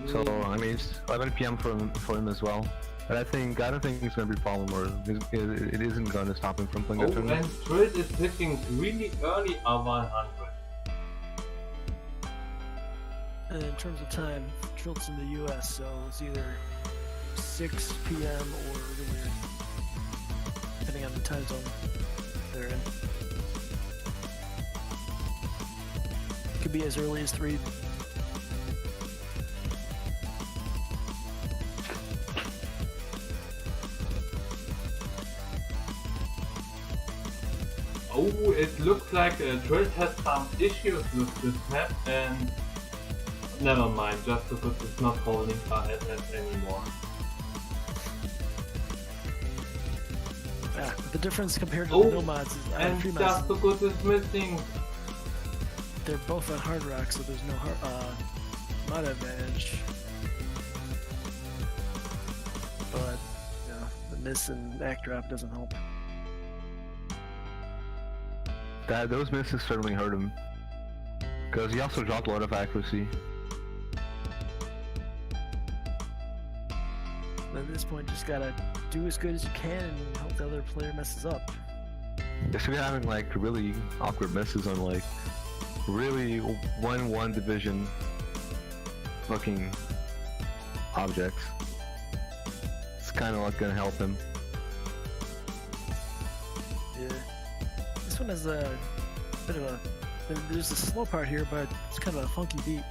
Speaker 3: So, I mean, it's 11 p.m. for him as well. But I don't think it's going to be a problem, or it isn't going to stop him from playing that tournament.
Speaker 1: And Trilt is hitting really early a 100.
Speaker 2: And in terms of time, Trilt's in the US, so it's either 6 p.m. or earlier, depending on the time zone they're in. Could be as early as 3.
Speaker 1: Oh, it looks like Trilt has some issues with this map, and never mind, just because it's not holding SS anymore.
Speaker 2: The difference compared to the no mods is
Speaker 1: and
Speaker 2: free
Speaker 1: just
Speaker 2: mods.
Speaker 1: because it's missing.
Speaker 2: They're both on hard rock, so there's no mod advantage. But yeah, the miss and back drop doesn't help.
Speaker 3: Those misses certainly hurt him. Because he also dropped a lot of accuracy.
Speaker 2: At this point, just gotta do as good as you can and hope the other player messes up.
Speaker 3: Yes, we're having like really awkward misses on like really 1-1 division looking objects. It's kind of not gonna help him.
Speaker 2: Yeah. This one has a bit of a... There's a slow part here, but it's kind of a funky beat.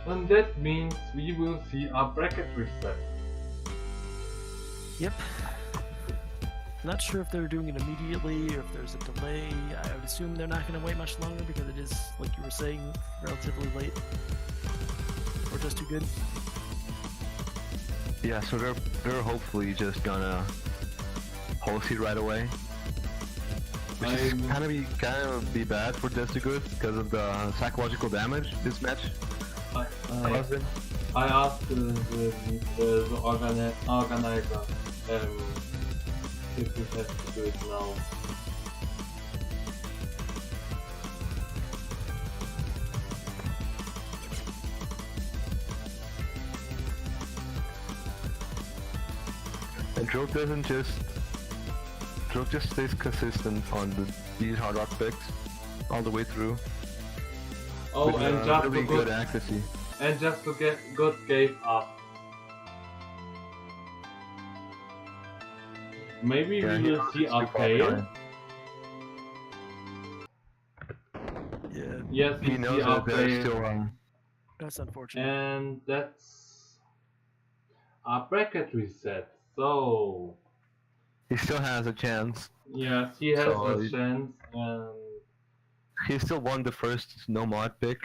Speaker 1: And that means we will see our bracket reset.
Speaker 2: Yep. Not sure if they're doing it immediately or if there's a delay. I would assume they're not going to wait much longer because it is, like you were saying, relatively late. Or just too good.
Speaker 3: Yeah, so they're hopefully just gonna host it right away. Which is kind of be bad for Destitute because of the psychological damage this match caused him.
Speaker 1: I asked the organizer if we have to do it now.
Speaker 3: And Drilled just stays consistent on these hard rock picks all the way through.
Speaker 1: Oh,
Speaker 3: with,
Speaker 1: and just
Speaker 3: really
Speaker 1: to
Speaker 3: good accuracy.
Speaker 1: and just to get good gave up. Maybe
Speaker 3: Yeah,
Speaker 1: we
Speaker 3: he
Speaker 1: will
Speaker 3: was
Speaker 1: see
Speaker 3: super
Speaker 1: a fail.
Speaker 3: behind.
Speaker 2: Yeah,
Speaker 1: Yes, we
Speaker 3: He
Speaker 1: see
Speaker 3: knows
Speaker 1: a
Speaker 3: that there's
Speaker 1: fail.
Speaker 3: still
Speaker 2: that's unfortunate.
Speaker 1: And that's a bracket reset. So
Speaker 3: he still has a chance.
Speaker 1: yes, he has
Speaker 3: So,
Speaker 1: a chance, and
Speaker 3: He still won the first no mod pick.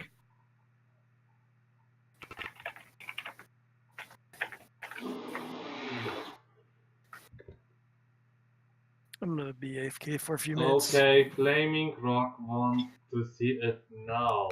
Speaker 2: I'm gonna be AFK for a few minutes.
Speaker 1: okay, Flaming Rock wants to see it now.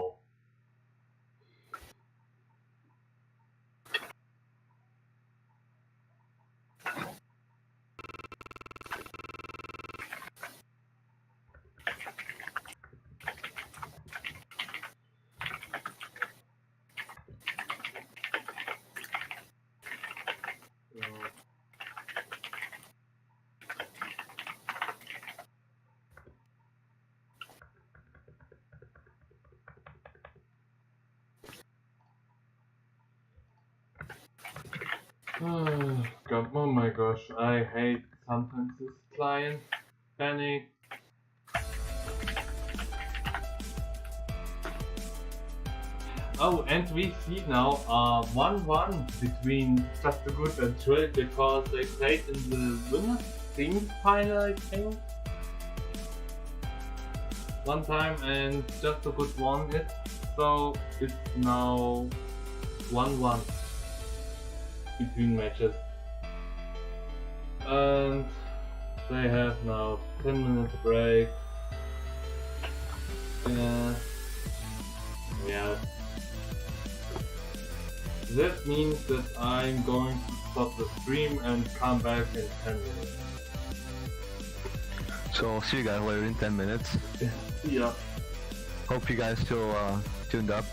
Speaker 1: God, oh my gosh, I hate sometimes this client panic. Oh, and we see now 1-1 between Just a Good and Trill because they played in the winners semi-final, I think. One time, and Just a Good won it, so it's now 1-1 between matches. And they have now 10-minute break. Yeah. That means that I'm going to stop the stream and come back in 10 minutes.
Speaker 3: So I'll see you guys later in 10 minutes.
Speaker 1: Yeah.
Speaker 3: Hope you guys still tuned up.